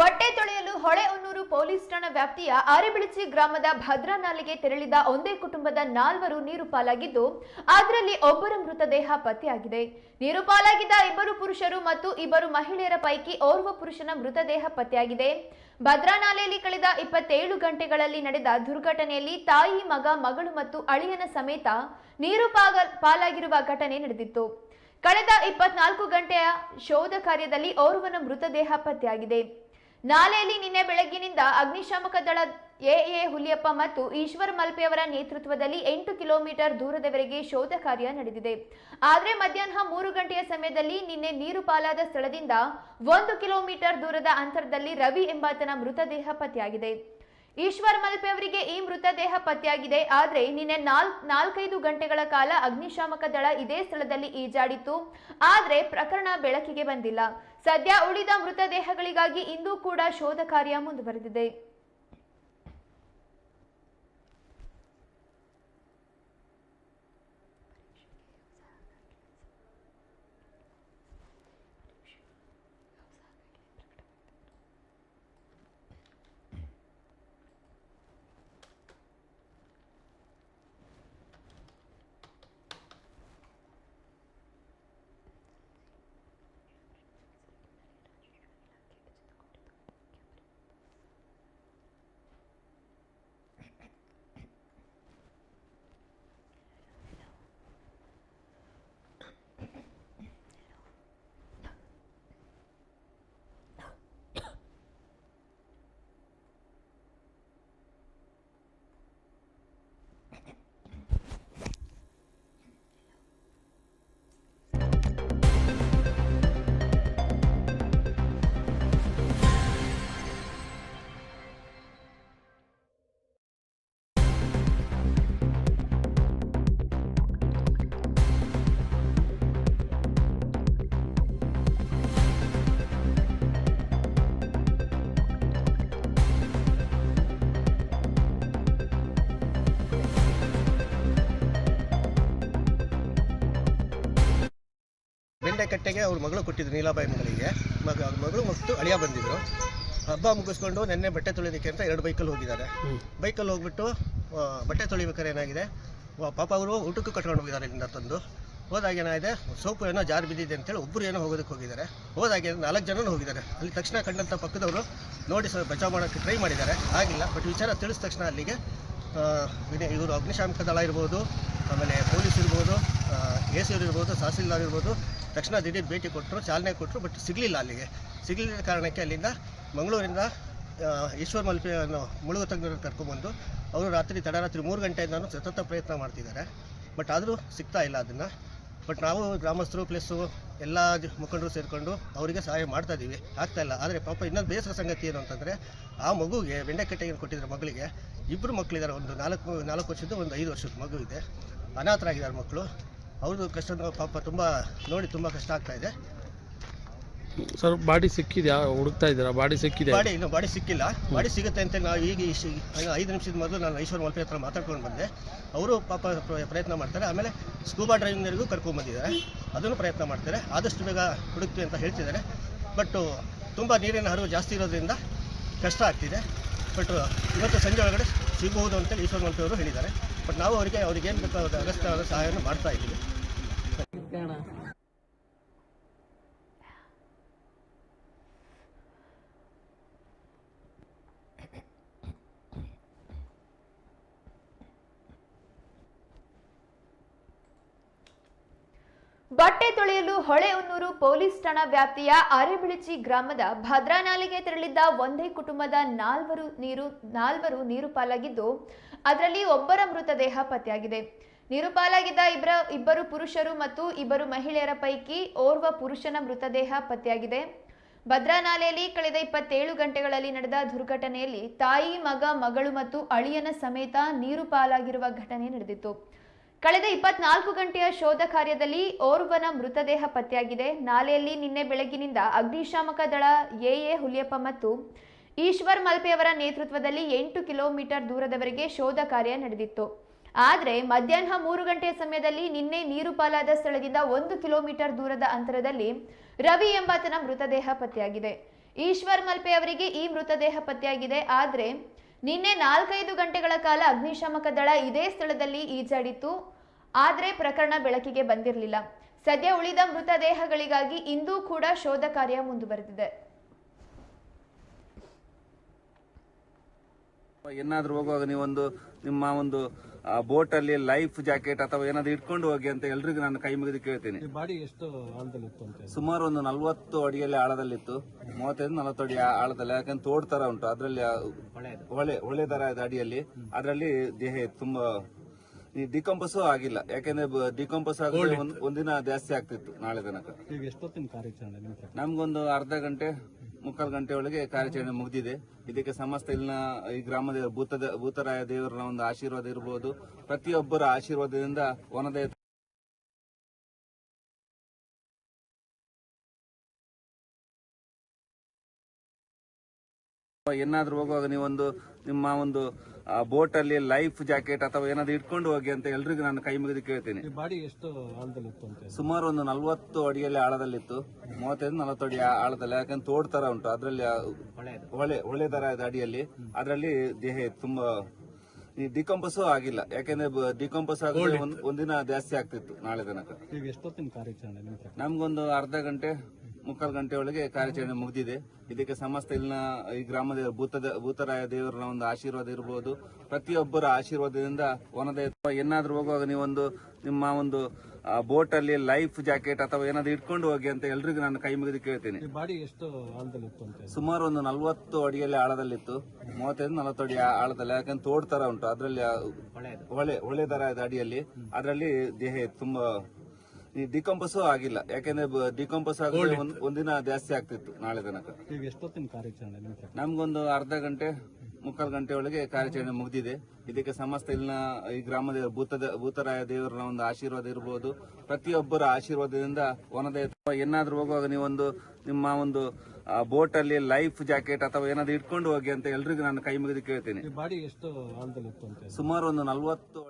ಬಟ್ಟೆ ತೊಳೆಯಲು ಹೊಳೆಹೊನ್ನೂರು ಪೊಲೀಸ್ ಠಾಣಾ ವ್ಯಾಪ್ತಿಯ ಆರೆಬಿಳಚಿ ಗ್ರಾಮದ ಭದ್ರಾ ನಾಲೆಗೆ ತೆರಳಿದ ಒಂದೇ ಕುಟುಂಬದ 4 ನೀರು ಪಾಲಾಗಿದ್ದು, ಅದರಲ್ಲಿ ಒಬ್ಬರ ಮೃತದೇಹ ಪತ್ತೆಯಾಗಿದೆ. ನೀರು ಪಾಲಾಗಿದ್ದ 2 ಪುರುಷರು ಮತ್ತು 2 ಮಹಿಳೆಯರ ಪೈಕಿ ಓರ್ವ ಪುರುಷನ ಮೃತದೇಹ ಪತ್ತೆಯಾಗಿದೆ. ಭದ್ರಾ ನಾಲೆಯಲ್ಲಿ ಕಳೆದ 27 ಗಂಟೆಗಳಲ್ಲಿ ನಡೆದ ದುರ್ಘಟನೆಯಲ್ಲಿ ತಾಯಿ, ಮಗ, ಮಗಳು ಮತ್ತು ಅಳಿಯನ ಸಮೇತ ನೀರು ಪಾಲಾಗಿರುವ ಘಟನೆ ನಡೆದಿತ್ತು. ಕಳೆದ 24 ಗಂಟೆಯ ಶೋಧ ಕಾರ್ಯದಲ್ಲಿ ಓರ್ವನ ಮೃತದೇಹ ಪತ್ತೆಯಾಗಿದೆ. ನಾಲೆಯಲ್ಲಿ ನಿನ್ನೆ ಬೆಳಗ್ಗಿನಿಂದ ಅಗ್ನಿಶಾಮಕ ದಳ ಎಎ ಹುಲಿಯಪ್ಪ ಮತ್ತು ಈಶ್ವರ್ ಮಲ್ಪೆಯವರ ನೇತೃತ್ವದಲ್ಲಿ 8 ಕಿಲೋಮೀಟರ್ ದೂರದವರೆಗೆ ಶೋಧ ಕಾರ್ಯ ನಡೆದಿದೆ. ಆದರೆ ಮಧ್ಯಾಹ್ನ 3 ಗಂಟೆಯ ಸಮಯದಲ್ಲಿ ನಿನ್ನೆ ನೀರು ಪಾಲಾದ ಸ್ಥಳದಿಂದ 1 ಕಿಲೋಮೀಟರ್ ದೂರದ ಅಂತರದಲ್ಲಿ ರವಿ ಎಂಬಾತನ ಮೃತದೇಹ ಪತ್ತೆಯಾಗಿದೆ. ಈಶ್ವರ್ ಮಲ್ಪೆ ಅವರಿಗೆ ಈ ಮೃತದೇಹ ಪತ್ತೆಯಾಗಿದೆ. ಆದರೆ ನಿನ್ನೆ 4-5 ಗಂಟೆಗಳ ಕಾಲ ಅಗ್ನಿಶಾಮಕ ದಳ ಇದೇ ಸ್ಥಳದಲ್ಲಿ ಈಜಾಡಿತ್ತು. ಆದರೆ ಪ್ರಕರಣ ಬೆಳಕಿಗೆ ಬಂದಿಲ್ಲ. ಸದ್ಯ ಉಳಿದ ಮೃತದೇಹಗಳಿಗಾಗಿ ಇಂದು ಕೂಡ ಶೋಧ ಕಾರ್ಯ ಮುಂದುವರೆದಿದೆ. ಬೆಂಡೆಕಟ್ಟೆಗೆ ಅವ್ರ ಮಗಳು ಕೊಟ್ಟಿದ್ರು, ನೀಲಾಬಾಯಿ ಮಗಳಿಗೆ. ಮಗಳು ಮತ್ತು ಅಳಿಯ ಬಂದಿದ್ರು. ಹಬ್ಬ ಮುಗಿಸ್ಕೊಂಡು ನೆನ್ನೆ ಬಟ್ಟೆ ತೊಳಿಯೋದಕ್ಕೆ ಅಂತ 2 ಬೈಕಲ್ಲಿ ಹೋಗಿದ್ದಾರೆ. ಬೈಕಲ್ಲಿ ಹೋಗ್ಬಿಟ್ಟು ಬಟ್ಟೆ ತೊಳಿಬೇಕಾದ್ರೆ ಏನಾಗಿದೆ, ಪಾಪ ಅವರು ಊಟಕ್ಕೂ ಕಟ್ಕೊಂಡು ಹೋಗಿದ್ದಾರೆ. ಇಲ್ಲಿಂದ ತಂದು ಹೋದಾಗ ಏನಾಗಿದೆ, ಸೋಪು ಏನೋ ಜಾರು ಬಿದ್ದಿದೆ ಅಂತೇಳಿ ಒಬ್ಬರು ಏನೋ ಹೋಗೋದಕ್ಕೆ ಹೋಗಿದ್ದಾರೆ. ಹೋದಾಗೆ 4 ಜನನೂ ಹೋಗಿದ್ದಾರೆ. ಅಲ್ಲಿ ತಕ್ಷಣ ಕಂಡಂಥ ಪಕ್ಕದವರು ನೋಡಿ ಬಚಾವ್ ಮಾಡೋಕ್ಕೆ ಟ್ರೈ ಮಾಡಿದ್ದಾರೆ, ಆಗಿಲ್ಲ. ಬಟ್ ವಿಚಾರ ತಿಳಿಸಿದ ತಕ್ಷಣ ಅಲ್ಲಿಗೆ ಇವರು ಅಗ್ನಿಶಾಮಕ ದಳ ಇರ್ಬೋದು, ಆಮೇಲೆ ಪೊಲೀಸ್ ಇರ್ಬೋದು, ಎ ಸಿ ಇರ್ಬೋದು, ತಹಸೀಲ್ದಾರ್ ಇರ್ಬೋದು, ತಕ್ಷಣ ದಿಢೀರ್ ಭೇಟಿ ಕೊಟ್ಟರು, ಚಾಲನೆ ಕೊಟ್ಟರು. ಬಟ್ ಸಿಗಲಿಲ್ಲ. ಅಲ್ಲಿಗೆ ಸಿಗಲಿಲ್ಲ ಕಾರಣಕ್ಕೆ ಅಲ್ಲಿಂದ ಮಂಗಳೂರಿಂದ ಈಶ್ವರ್ ಮಲ್ಪೆಯನ್ನು ಮುಳುಗು ತಜ್ಞರನ್ನು ಕರ್ಕೊಂಡ್ಬಂದು ಅವರು ತಡರಾತ್ರಿ 3 ಗಂಟೆಯಿಂದನೂ ಸತತ ಪ್ರಯತ್ನ ಮಾಡ್ತಿದ್ದಾರೆ. ಬಟ್ ಆದರೂ ಸಿಗ್ತಾ ಇಲ್ಲ ಅದನ್ನು. ಬಟ್ ನಾವು ಗ್ರಾಮಸ್ಥರು ಪ್ಲಸ್ಸು ಎಲ್ಲ ಮುಖಂಡರು ಸೇರಿಕೊಂಡು ಅವರಿಗೆ ಸಹಾಯ ಮಾಡ್ತಾ ಇದ್ದೀವಿ, ಆಗ್ತಾಯಿಲ್ಲ. ಆದರೆ ಪಾಪ ಇನ್ನೊಂದು ಬೇಸರ ಸಂಗತಿ ಏನು ಅಂತಂದರೆ, ಆ ಮಗುಗೆ ಬೆಂಡೆಕಟ್ಟೆಗೆ ಕೊಟ್ಟಿದ್ದ ಮಗಳಿಗೆ 2 ಮಕ್ಕಳಿದ್ದಾರೆ. ಒಂದು 4 ವರ್ಷದ್ದು, ಒಂದು 5 ವರ್ಷದ ಮಗು ಇದೆ. ಅನಾಥರಾಗಿದ್ದಾರೆ ಮಕ್ಕಳು. ಅವ್ರದ್ದು ಕಷ್ಟ ಪಾಪ ತುಂಬ ನೋಡಿ ತುಂಬ ಕಷ್ಟ ಆಗ್ತಾ ಇದೆ. ಸರ್, ಬಾಡಿ ಸಿಕ್ಕಿದೆಯಾ? ಹುಡುಕ್ತಾ ಇದ್ದೀರಾ? ಬಾಡಿ ಸಿಕ್ಕಿದೆ? ಇನ್ನೂ ಬಾಡಿ ಸಿಕ್ಕಿಲ್ಲ. ಬಾಡಿ ಸಿಗುತ್ತೆ ಅಂತ ನಾವು ಈಗ 5 ನಿಮಿಷದ ಮೊದಲು ನಾನು ಈಶ್ವರ್ ಮಲ್ಪೆ ಹತ್ರ ಮಾತಾಡ್ಕೊಂಡು ಬಂದೆ. ಅವರು ಪಾಪ ಪ್ರಯತ್ನ ಮಾಡ್ತಾರೆ. ಆಮೇಲೆ ಸ್ಕೂಬಾ ಡ್ರೈವಿಂಗ್ನವರಿಗೂ ಕರ್ಕೊಂಡ್ಬಂದಿದ್ದಾರೆ, ಅದನ್ನು ಪ್ರಯತ್ನ ಮಾಡ್ತಾರೆ. ಆದಷ್ಟು ಬೇಗ ಹುಡುಕ್ತೀವಿ ಅಂತ ಹೇಳ್ತಿದ್ದಾರೆ. ಬಟ್ ತುಂಬ ನೀರಿನ ಹರಿವು ಜಾಸ್ತಿ ಇರೋದ್ರಿಂದ ಕಷ್ಟ ಆಗ್ತಿದೆ. ಬಟ್ ಇವತ್ತು ಸಂಜೆ ಒಳಗಡೆ ಸಿಗಬಹುದು ಅಂತೇಳಿ ಈಶ್ವರ್ ಮಲ್ಪೆ ಅವರು ಹೇಳಿದ್ದಾರೆ. ಬಟ್ ನಾವು ಅವ್ರಿಗೇನು ಬೇಕಾದ ಅಗತ್ಯವಾದ ಸಹಾಯವನ್ನು ಮಾಡ್ತಾ ಇದ್ದೀವಿ. ಬಟ್ಟೆ ತೊಳೆಯಲು ಹೊಳೆಹೊನ್ನೂರು ಪೊಲೀಸ್ ಠಾಣಾ ವ್ಯಾಪ್ತಿಯ ಆರೆಬಿಳಚಿ ಗ್ರಾಮದ ಭದ್ರಾ ನಾಲೆಗೆ ತೆರಳಿದ್ದ ಒಂದೇ ಕುಟುಂಬದ 4 ನೀರು ಪಾಲಾಗಿದ್ದು, ಅದರಲ್ಲಿ ಒಬ್ಬರ ಮೃತದೇಹ ಪತ್ತೆಯಾಗಿದೆ. ನೀರು ಪಾಲಾಗಿದ್ದ 2 ಪುರುಷರು ಮತ್ತು 2 ಮಹಿಳೆಯರ ಪೈಕಿ ಓರ್ವ ಪುರುಷನ ಮೃತದೇಹ ಪತ್ತೆಯಾಗಿದೆ. ಭದ್ರಾ ನಾಲೆಯಲ್ಲಿ ಕಳೆದ 27 ಗಂಟೆಗಳಲ್ಲಿ ನಡೆದ ದುರ್ಘಟನೆಯಲ್ಲಿ ತಾಯಿ, ಮಗ, ಮಗಳು ಮತ್ತು ಅಳಿಯನ ಸಮೇತ ನೀರು ಪಾಲಾಗಿರುವ ಘಟನೆ ನಡೆದಿತ್ತು. ಕಳೆದ 24 ಗಂಟೆಯ ಶೋಧ ಕಾರ್ಯದಲ್ಲಿ ಓರ್ವನ ಮೃತದೇಹ ಪತ್ತೆಯಾಗಿದೆ. ನಾಲೆಯಲ್ಲಿ ನಿನ್ನೆ ಬೆಳಗ್ಗಿನಿಂದ ಅಗ್ನಿಶಾಮಕ ದಳ ಎಎ ಹುಲಿಯಪ್ಪ ಮತ್ತು ಈಶ್ವರ್ ಮಲ್ಪೆಯವರ ನೇತೃತ್ವದಲ್ಲಿ 8 ಕಿಲೋಮೀಟರ್ ದೂರದವರೆಗೆ ಶೋಧ ಕಾರ್ಯ ನಡೆದಿತ್ತು. ಆದರೆ ಮಧ್ಯಾಹ್ನ 3 ಗಂಟೆಯ ಸಮಯದಲ್ಲಿ ನಿನ್ನೆ ನೀರು ಪಾಲಾದ ಸ್ಥಳದಿಂದ 1 ಕಿಲೋಮೀಟರ್ ದೂರದ ಅಂತರದಲ್ಲಿ ರವಿ ಎಂಬಾತನ ಮೃತದೇಹ ಪತ್ತೆಯಾಗಿದೆ. ಈಶ್ವರ್ ಮಲ್ಪೆ ಅವರಿಗೆ ಈ ಮೃತದೇಹ ಪತ್ತೆಯಾಗಿದೆ. ಆದರೆ ನಿನ್ನೆ 4-5 ಗಂಟೆಗಳ ಕಾಲ ಅಗ್ನಿಶಾಮಕ ದಳ ಇದೇ ಸ್ಥಳದಲ್ಲಿ ಈಜಾಡಿತ್ತು. ಆದರೆ ಪ್ರಕರಣ ಬೆಳಕಿಗೆ ಬಂದಿರಲಿಲ್ಲ. ಸದ್ಯ ಉಳಿದ ಮೃತದೇಹಗಳಿಗಾಗಿ ಇಂದೂ ಕೂಡ ಶೋಧ ಕಾರ್ಯ ಮುಂದುವರೆದಿದೆ. ಏನಾದ್ರೂ ಹೋಗುವಾಗ ನೀವೊಂದು ನಿಮ್ಮ ಒಂದು ಬೋಟ್ ಅಲ್ಲಿ ಲೈಫ್ ಜಾಕೆಟ್ ಅಥವಾ ಏನಾದ್ರು ಇಟ್ಕೊಂಡು ಹೋಗಿ ಅಂತ ಎಲ್ರಿಗೂ ನಾನು ಕೈ ಮುಗಿದು ಕೇಳ್ತೀನಿ. ಬಾಡಿ ಎಷ್ಟು ಆಳದಲ್ಲಿತ್ತು ಅಂತ? ಸುಮಾರು ಒಂದು 40 ಅಡಿಯಲ್ಲಿ ಆಳದಲ್ಲಿತ್ತು, 35-40 ಅಡಿ ಆಳದಲ್ಲಿ. ಯಾಕಂದ್ರೆ ತೋಡ್ ತರ ಉಂಟು, ಅದರಲ್ಲಿ ಹೊಳೆ ತರ ಇದೆ ಅಡಿಯಲ್ಲಿ. ಅದರಲ್ಲಿ ದೇಹ ತುಂಬಾ ಡಿಕಂಪೋಸ್ ಆಗಿಲ್ಲ. ಯಾಕಂದ್ರೆ ಡಿಕಂಪೋಸ್ ಆಗಿ ಒಂದಿನ ಜಾಸ್ತಿ ಆಗ್ತಿತ್ತು ನಾಳೆ ತನಕ. ಈಗ ಎಷ್ಟೊತ್ತಿನ ಕಾರ್ಯಾಚರಣೆ? ನಮ್ಗೊಂದು ಅರ್ಧ ಗಂಟೆ 3/4 ಗಂಟೆ ಒಳಗೆ ಕಾರ್ಯಾಚರಣೆ ಮುಗಿದಿದೆ. ಇದಕ್ಕೆ ಸಮಸ್ತ ಇಲ್ಲಿನ ಈ ಗ್ರಾಮದ ಭೂತರಾಯ ದೇವರ ಒಂದು ಆಶೀರ್ವಾದ ಇರಬಹುದು. ಪ್ರತಿಯೊಬ್ಬರ ಆಶೀರ್ವಾದದಿಂದ ವನದ ಏನಾದ್ರೂ ಹೋಗುವಾಗ ನೀವೊಂದು ನಿಮ್ಮ ಒಂದು ಬೋಟ್ ಅಲ್ಲಿ ಲೈಫ್ ಜಾಕೆಟ್ ಅಥವಾ ಏನಾದ್ರು ಇಟ್ಕೊಂಡು ಹೋಗಿ ಅಂತ ಎಲ್ರಿಗೂ ನಾನು ಕೈ ಮುಗಿದು ಕೇಳ್ತೀನಿ. ಬಾಡಿ ಎಷ್ಟು ಆಳದಲ್ಲಿತ್ತು ಅಂತ? ಸುಮಾರು ಒಂದು 40 ಅಡಿಯಲ್ಲಿ ಆಳದಲ್ಲಿತ್ತು, 35-40 ಅಡಿ ಆಳದಲ್ಲಿ. ಯಾಕಂದ್ರೆ ತೋಡ್ ತರ ಉಂಟು, ಅದರಲ್ಲಿ ಹೊಳೆ ತರ ಇದೆ ಅಡಿಯಲ್ಲಿ. ಅದರಲ್ಲಿ ದೇಹ ತುಂಬಾ ಡಿಕಂಪೋಸ್ ಆಗಿಲ್ಲ. ಯಾಕಂದ್ರೆ ಡಿಕಂಪೋಸ್ ಆಗಿ ಒಂದಿನ ಜಾಸ್ತಿ ಆಗ್ತಿತ್ತು ನಾಳೆ ತನಕ. ಈಗ ಎಷ್ಟೊತ್ತಿನ ಕಾರ್ಯಾಚರಣೆ? ನಮ್ಗೊಂದು ಅರ್ಧ ಗಂಟೆ 3/4 ಗಂಟೆ ಒಳಗೆ ಕಾರ್ಯಾಚರಣೆ ಮುಗಿದಿದೆ. ಇದಕ್ಕೆ ಸಮಸ್ತ ಇಲ್ಲಿನ ಈ ಗ್ರಾಮದ ಭೂತರಾಯ ದೇವರ ಒಂದು ಆಶೀರ್ವಾದ ಇರಬಹುದು. ಪ್ರತಿಯೊಬ್ಬರ ಆಶೀರ್ವಾದದಿಂದ ವನದ ಏನಾದ್ರೂ ಹೋಗುವಾಗ ನೀವೊಂದು ನಿಮ್ಮ ಒಂದು ಬೋಟ್ ಅಲ್ಲಿ ಲೈಫ್ ಜಾಕೆಟ್ ಅಥವಾ ಏನಾದ್ರು ಇಟ್ಕೊಂಡು ಹೋಗಿ ಅಂತ ಎಲ್ರಿಗೂ ನಾನು ಕೈ ಮುಗಿದು ಕೇಳ್ತೀನಿ. ಬಾಡಿ ಎಷ್ಟು ಆಳದಲ್ಲಿತ್ತು ಅಂತ? ಸುಮಾರು ಒಂದು 40 ಅಡಿಯಲ್ಲಿ ಆಳದಲ್ಲಿತ್ತು, 35-40 ಅಡಿ ಆಳದಲ್ಲಿ. ಯಾಕಂದ್ರೆ ತೋಡ್ ತರ ಉಂಟು, ಅದರಲ್ಲಿ ಹೊಳೆ ತರ ಇದೆ ಅಡಿಯಲ್ಲಿ. ಅದರಲ್ಲಿ ದೇಹ ತುಂಬಾ ಡಿಕಂಪೋಸ್ ಆಗಿಲ್ಲ. ಯಾಕಂದ್ರೆ ಡಿಕಂಪೋಸ್ ಆಗಿ ಒಂದಿನ ಜಾಸ್ತಿ ಆಗ್ತಿತ್ತು ನಾಳೆ ತನಕ. ಈಗ ಎಷ್ಟೊತ್ತಿನ ಕಾರ್ಯಾಚರಣೆ? ನಮ್ಗೊಂದು ಅರ್ಧ ಗಂಟೆ 3/4 ಗಂಟೆ ಒಳಗೆ ಕಾರ್ಯಾಚರಣೆ ಮುಗಿದಿದೆ. ಇದಕ್ಕೆ ಸಮಸ್ತ ಇಲ್ಲಿನ ಈ ಗ್ರಾಮದ ಭೂತರಾಯ ದೇವರ ಒಂದು ಆಶೀರ್ವಾದ ಇರಬಹುದು. ಪ್ರತಿಯೊಬ್ಬರ ಆಶೀರ್ವಾದದಿಂದ ವನದ ಏನಾದ್ರೂ ಹೋಗುವಾಗ ನೀವೊಂದು ನಿಮ್ಮ ಒಂದು ಬೋಟ್ ಅಲ್ಲಿ ಲೈಫ್ ಜಾಕೆಟ್ ಅಥವಾ ಏನಾದ್ರು ಇಟ್ಕೊಂಡು ಹೋಗಿ ಅಂತ ಎಲ್ರಿಗೂ ನಾನು ಕೈ ಮುಗಿದು ಕೇಳ್ತೀನಿ. ಬಾಡಿ ಎಷ್ಟು ಆಳದಲ್ಲಿತ್ತು ಅಂತ? ಸುಮಾರು ಒಂದು 40